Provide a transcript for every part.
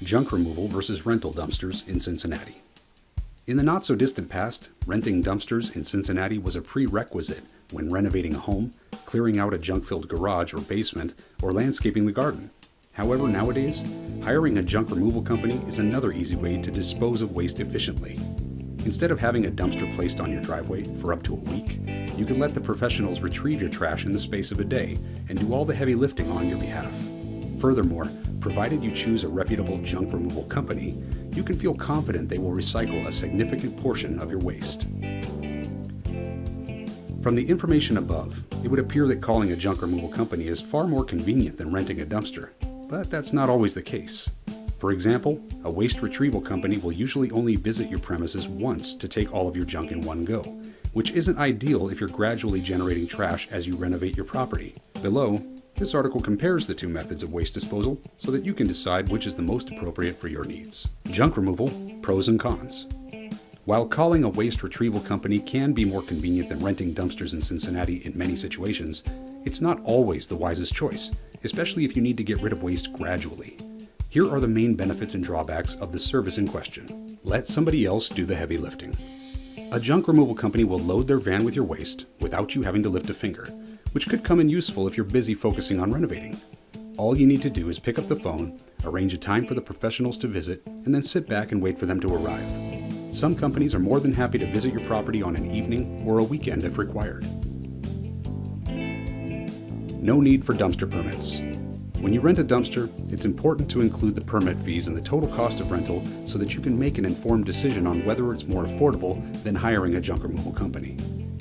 Junk removal versus rental dumpsters in Cincinnati. In the not-so-distant past, renting dumpsters in Cincinnati was a prerequisite when renovating a home, clearing out a junk-filled garage or basement, or landscaping the garden. However, nowadays, hiring a junk removal company is another easy way to dispose of waste efficiently. Instead of having a dumpster placed on your driveway for up to a week, you can let the professionals retrieve your trash in the space of a day and do all the heavy lifting on your behalf. Furthermore, provided you choose a reputable junk removal company, you can feel confident they will recycle a significant portion of your waste. From the information above, it would appear that calling a junk removal company is far more convenient than renting a dumpster, but that's not always the case. For example, a waste retrieval company will usually only visit your premises once to take all of your junk in one go, which isn't ideal if you're gradually generating trash as you renovate your property. Below, this article compares the two methods of waste disposal so that you can decide which is the most appropriate for your needs. Junk removal, pros and cons. While calling a waste retrieval company can be more convenient than renting dumpsters in Cincinnati in many situations, it's not always the wisest choice, especially if you need to get rid of waste gradually. Here are the main benefits and drawbacks of the service in question. Let somebody else do the heavy lifting. A junk removal company will load their van with your waste without you having to lift a finger, which could come in useful if you're busy focusing on renovating. All you need to do is pick up the phone, arrange a time for the professionals to visit, and then sit back and wait for them to arrive. Some companies are more than happy to visit your property on an evening or a weekend if required. No need for dumpster permits. When you rent a dumpster, it's important to include the permit fees in the total cost of rental so that you can make an informed decision on whether it's more affordable than hiring a junk removal company.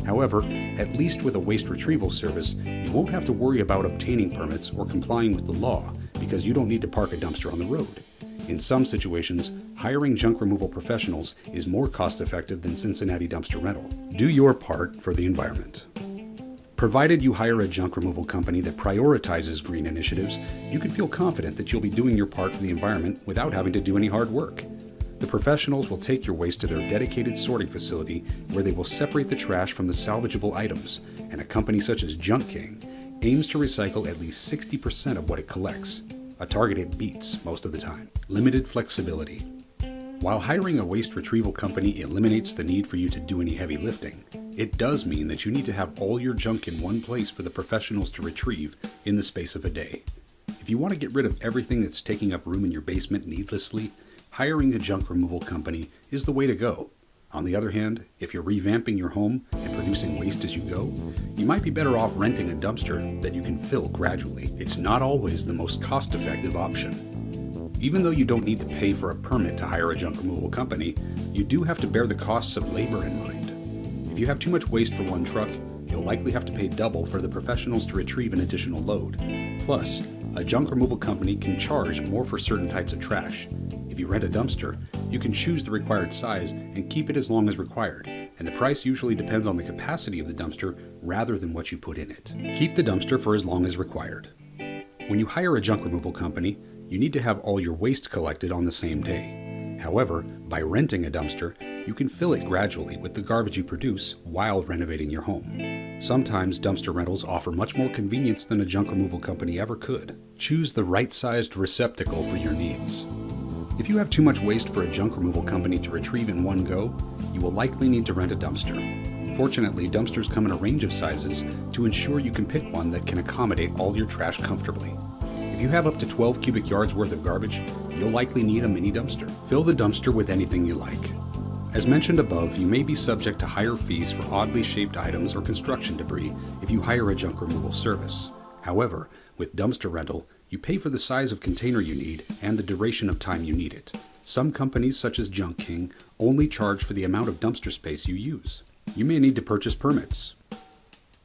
However, at least with a waste retrieval service, you won't have to worry about obtaining permits or complying with the law because you don't need to park a dumpster on the road. In some situations, hiring junk removal professionals is more cost-effective than Cincinnati dumpster rental. Do your part for the environment. Provided you hire a junk removal company that prioritizes green initiatives, you can feel confident that you'll be doing your part for the environment without having to do any hard work. The professionals will take your waste to their dedicated sorting facility where they will separate the trash from the salvageable items, and a company such as Junk King aims to recycle at least 60% of what it collects, a target it beats most of the time. Limited flexibility. While hiring a waste retrieval company eliminates the need for you to do any heavy lifting, it does mean that you need to have all your junk in one place for the professionals to retrieve in the space of a day. If you want to get rid of everything that's taking up room in your basement needlessly, hiring a junk removal company is the way to go. On the other hand, if you're revamping your home and producing waste as you go, you might be better off renting a dumpster that you can fill gradually. It's not always the most cost-effective option. Even though you don't need to pay for a permit to hire a junk removal company, you do have to bear the costs of labor in mind. If you have too much waste for one truck, you'll likely have to pay double for the professionals to retrieve an additional load. Plus, a junk removal company can charge more for certain types of trash. If you rent a dumpster, you can choose the required size and keep it as long as required, and the price usually depends on the capacity of the dumpster rather than what you put in it. Keep the dumpster for as long as required. When you hire a junk removal company, you need to have all your waste collected on the same day. However, by renting a dumpster, you can fill it gradually with the garbage you produce while renovating your home. Sometimes dumpster rentals offer much more convenience than a junk removal company ever could. Choose the right-sized receptacle for your needs. If you have too much waste for a junk removal company to retrieve in one go, you will likely need to rent a dumpster. Fortunately, dumpsters come in a range of sizes to ensure you can pick one that can accommodate all your trash comfortably. If you have up to 12 cubic yards worth of garbage, you'll likely need a mini dumpster. Fill the dumpster with anything you like. As mentioned above, you may be subject to higher fees for oddly shaped items or construction debris if you hire a junk removal service. However, with dumpster rental, you pay for the size of container you need and the duration of time you need it. Some companies, such as Junk King, only charge for the amount of dumpster space you use. You may need to purchase permits.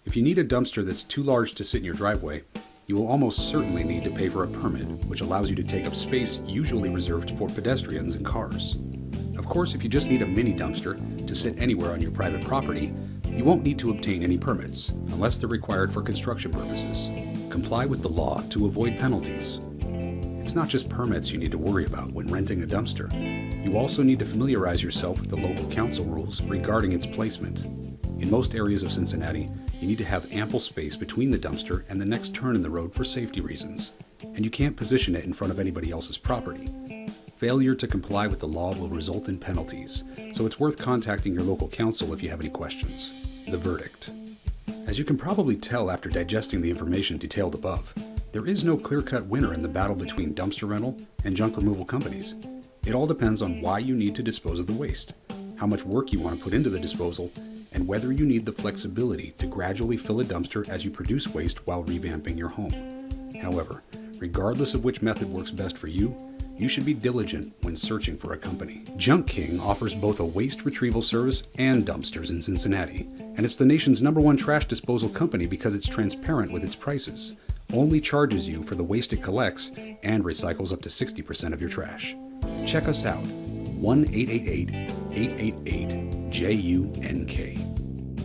If you need a dumpster that's too large to sit in your driveway, you will almost certainly need to pay for a permit, which allows you to take up space usually reserved for pedestrians and cars. Of course, if you just need a mini dumpster to sit anywhere on your private property, you won't need to obtain any permits, unless they're required for construction purposes. Comply with the law to avoid penalties. It's not just permits you need to worry about when renting a dumpster. You also need to familiarize yourself with the local council rules regarding its placement. In most areas of Cincinnati, you need to have ample space between the dumpster and the next turn in the road for safety reasons, and you can't position it in front of anybody else's property. Failure to comply with the law will result in penalties, so it's worth contacting your local council if you have any questions. The verdict. As you can probably tell after digesting the information detailed above, there is no clear-cut winner in the battle between dumpster rental and junk removal companies. It all depends on why you need to dispose of the waste, how much work you want to put into the disposal, and whether you need the flexibility to gradually fill a dumpster as you produce waste while revamping your home. However, regardless of which method works best for you, you should be diligent when searching for a company. Junk King offers both a waste retrieval service and dumpsters in Cincinnati, and it's the nation's #1 trash disposal company because it's transparent with its prices, only charges you for the waste it collects, and recycles up to 60% of your trash. Check us out, 1-888-888-JUNK.